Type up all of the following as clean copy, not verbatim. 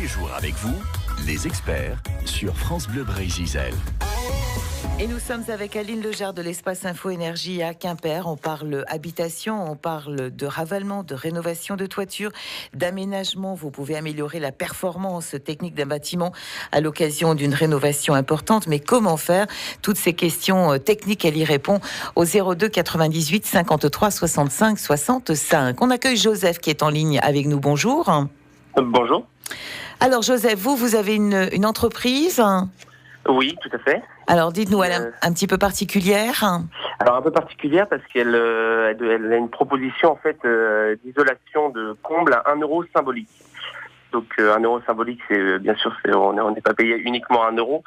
les jours avec vous, les experts sur France Bleu Brésil. Et nous sommes avec Aline Legard de l'Espace Info Énergie à Quimper. On parle habitation, on parle de ravalement, de rénovation de toiture, d'aménagement. Vous pouvez améliorer la performance technique d'un bâtiment à l'occasion d'une rénovation importante. Mais comment faire? Toutes ces questions techniques, elle y répond au 02 98 53 65 65. On accueille Joseph qui est en ligne avec nous. Bonjour. Bonjour. Alors Joseph, vous avez une entreprise? Oui, tout à fait. Alors dites-nous, elle est un petit peu particulière? Alors un peu particulière parce qu'elle elle a une proposition en fait d'isolation de comble à 1 euro symbolique. Donc 1 euro symbolique, c'est bien sûr, on n'est pas payé uniquement 1 euro.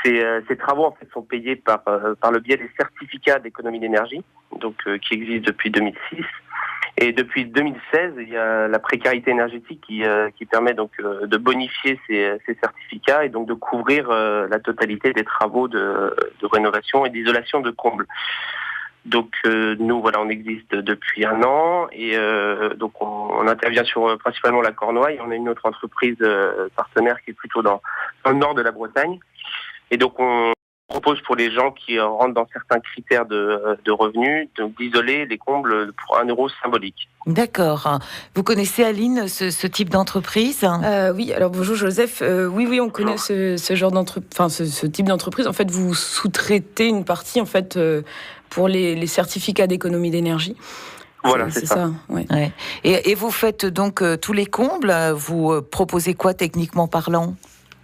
Ces travaux en fait sont payés par le biais des certificats d'économie d'énergie, donc qui existent depuis 2006. Et depuis 2016, il y a la précarité énergétique qui permet donc de bonifier ces certificats et donc de couvrir la totalité des travaux de rénovation et d'isolation de combles. Donc nous, voilà, on existe depuis 1 an et donc on intervient sur principalement la Cornouaille. On a une autre entreprise partenaire qui est plutôt dans le nord de la Bretagne. Et donc on propose pour les gens qui rentrent dans certains critères de revenus, donc d'isoler les combles pour 1 euro symbolique. D'accord. Vous connaissez, Aline, ce type d'entreprise? Oui, alors bonjour Joseph. Oui, on connaît ce genre d'entreprise, ce type d'entreprise. En fait, vous sous-traitez une partie en fait pour les certificats d'économie d'énergie. Voilà, c'est ça. Ouais. Ouais. Et vous faites donc tous les combles. Vous proposez quoi techniquement parlant?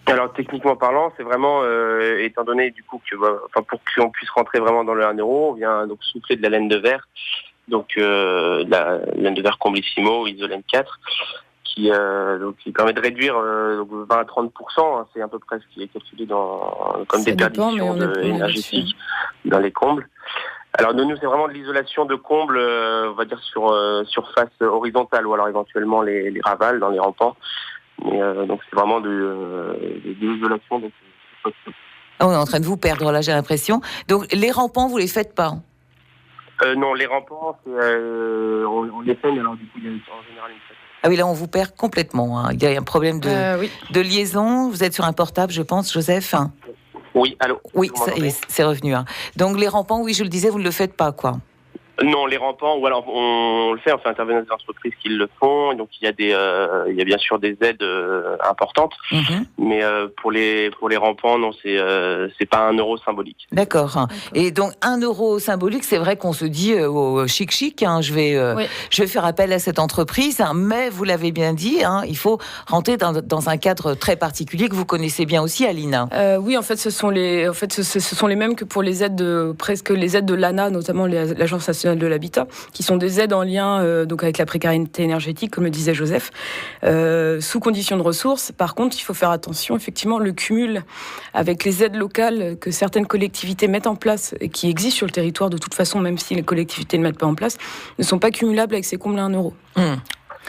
Alors techniquement parlant, c'est vraiment étant donné du coup que pour qu'on puisse rentrer vraiment dans le 1 euro, on vient donc souffler de la laine de verre, donc la laine de verre Comblissimo Isolène 4, qui permet de réduire 20 à 30%, hein, c'est à peu près ce qui est calculé comme déperdition énergétique dans les combles. Alors nous c'est vraiment de l'isolation de combles, on va dire sur surface horizontale ou alors éventuellement les ravals dans les rampants. Mais donc c'est vraiment de l'isolation. On est en train de vous perdre là, j'ai l'impression. Donc les rampants, vous les faites pas? Non, les rampants, on les fait, mais alors du coup il y a en général une fête. Ah oui, là on vous perd complètement. Hein. Il y a un problème de liaison. Vous êtes sur un portable, je pense, Joseph? Oui, allô. Oui, c'est revenu. Hein. Donc les rampants, oui, je le disais, vous ne le faites pas, quoi. Non, les rampants, ou alors on le fait, on fait intervenir des entreprises qui le font, donc il y a bien sûr des aides importantes, mais pour les rampants, non, c'est pas 1 euro symbolique. D'accord. Et donc 1 euro symbolique, c'est vrai qu'on se dit chic, hein, je vais faire appel à cette entreprise, hein, mais vous l'avez bien dit, hein, il faut rentrer dans un cadre très particulier que vous connaissez bien aussi, Aline. Oui, en fait, ce sont les mêmes que pour les aides les aides de l'ANA, notamment l'Agence nationale de l'habitat, qui sont des aides en lien donc avec la précarité énergétique, comme le disait Joseph, sous condition de ressources. Par contre, il faut faire attention, effectivement, le cumul avec les aides locales que certaines collectivités mettent en place et qui existent sur le territoire de toute façon, même si les collectivités ne mettent pas en place, ne sont pas cumulables avec ces combles à 1 euro.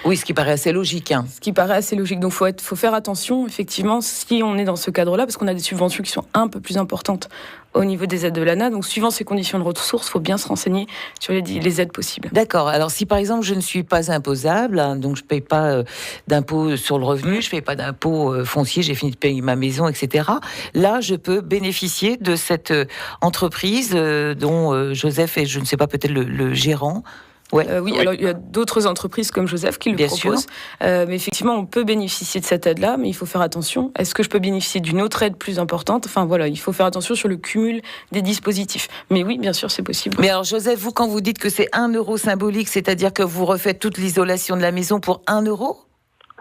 Oui, ce qui paraît assez logique. Hein. Ce qui paraît assez logique. Donc, faut faire attention, effectivement, si on est dans ce cadre-là, parce qu'on a des subventions qui sont un peu plus importantes au niveau des aides de l'ANA. Donc, suivant ces conditions de ressources, il faut bien se renseigner sur les aides possibles. D'accord. Alors, si par exemple, je ne suis pas imposable, hein, donc je ne paye pas d'impôt sur le revenu, je ne paye pas d'impôt foncier, j'ai fini de payer ma maison, etc. Là, je peux bénéficier de cette entreprise dont Joseph est, je ne sais pas, peut-être le gérant. Oui, alors il y a d'autres entreprises comme Joseph qui le proposent. Mais effectivement, on peut bénéficier de cette aide-là, mais il faut faire attention. Est-ce que je peux bénéficier d'une autre aide plus importante? Enfin voilà, il faut faire attention sur le cumul des dispositifs. Mais oui, bien sûr, c'est possible. Mais alors Joseph, vous, quand vous dites que c'est 1 euro symbolique, c'est-à-dire que vous refaites toute l'isolation de la maison pour 1 euro?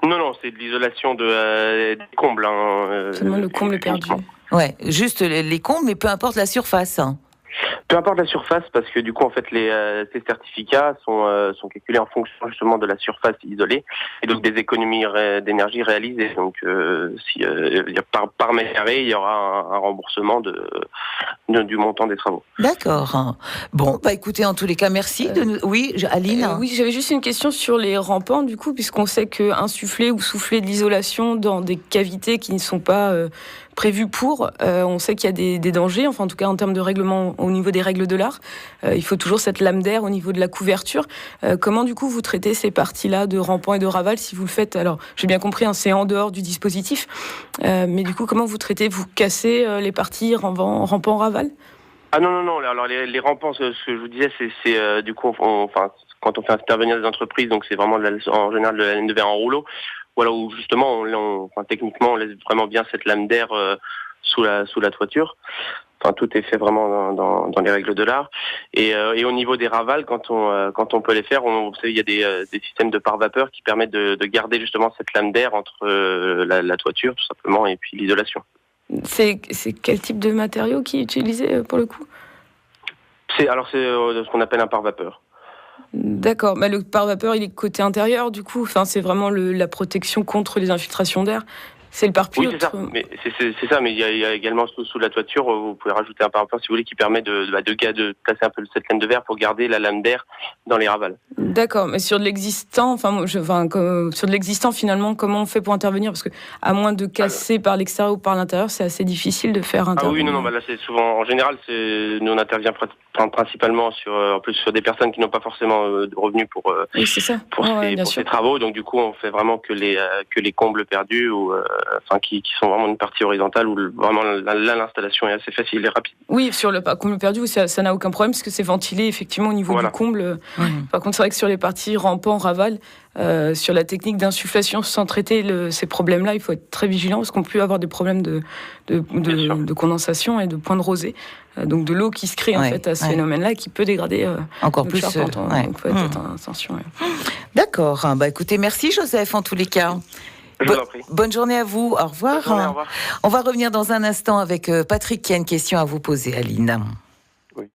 Non, c'est de l'isolation des combles. Seulement le comble perdu. Ouais, juste les combles, mais peu importe la surface. Peu importe la surface, parce que du coup, en fait, ces certificats sont calculés en fonction justement de la surface isolée et donc des économies d'énergie réalisées. Donc, par mètre carré, il y aura un remboursement du montant des travaux. D'accord. Bon, écoutez, en tous les cas, merci de nous. Oui, Aline. Oui, j'avais juste une question sur les rampants, du coup, puisqu'on sait qu'insuffler ou souffler de l'isolation dans des cavités qui ne sont pas prévu pour. On sait qu'il y a des dangers, enfin en tout cas en termes de règlement au niveau des règles de l'art. Il faut toujours cette lame d'air au niveau de la couverture. Comment du coup vous traitez ces parties-là de rampant et de raval si vous le faites? Alors j'ai bien compris, c'est en dehors du dispositif, mais du coup comment vous traitez? Vous cassez les parties rampant raval? Ah non. Alors les rampants, ce que je vous disais, c'est du coup, quand on fait intervenir des entreprises, donc c'est vraiment en général de la laine de verre en rouleau, voilà, où justement, techniquement, on laisse vraiment bien cette lame d'air sous la toiture. Enfin, tout est fait vraiment dans les règles de l'art. Et au niveau des ravals, quand on peut les faire, vous savez, il y a des systèmes de pare-vapeur qui permettent de garder justement cette lame d'air entre la toiture, tout simplement, et puis l'isolation. C'est quel type de matériau qui est utilisé pour le coup? C'est ce qu'on appelle un pare-vapeur. D'accord, mais le pare-vapeur, il est côté intérieur du coup, enfin, c'est vraiment la protection contre les infiltrations d'air. C'est le pare-pluie. Oui, c'est ça. Mais c'est ça. Mais il y a également sous la toiture, vous pouvez rajouter un pare-vapeur si vous voulez qui permet de placer un peu cette laine de verre pour garder la lame d'air dans les ravals. D'accord. Mais sur de l'existant, sur de l'existant finalement, comment on fait pour intervenir? Parce que à moins de casser par l'extérieur ou par l'intérieur, c'est assez difficile de faire intervenir. Ah oui, non. Là, c'est souvent, en général, nous on intervient principalement en plus sur des personnes qui n'ont pas forcément de revenus pour ces travaux. Donc du coup, on fait vraiment que les combles perdus ou qui sont vraiment une partie horizontale où vraiment l'installation est assez facile et rapide. Oui, sur le comble perdu, ça n'a aucun problème parce que c'est ventilé effectivement au niveau du comble. Par contre, c'est vrai que sur les parties rampant, raval, sur la technique d'insufflation sans traiter ces problèmes-là, il faut être très vigilant parce qu'on peut avoir des problèmes de condensation et de points de rosée. Donc de l'eau qui se crée en fait à ce phénomène-là et qui peut dégrader encore plus. Donc il faut être attention. D'accord. Écoutez, merci Joseph en tous les cas. Bonne journée à vous. Au revoir. Bonne journée, au revoir. On va revenir dans un instant avec Patrick qui a une question à vous poser, Aline.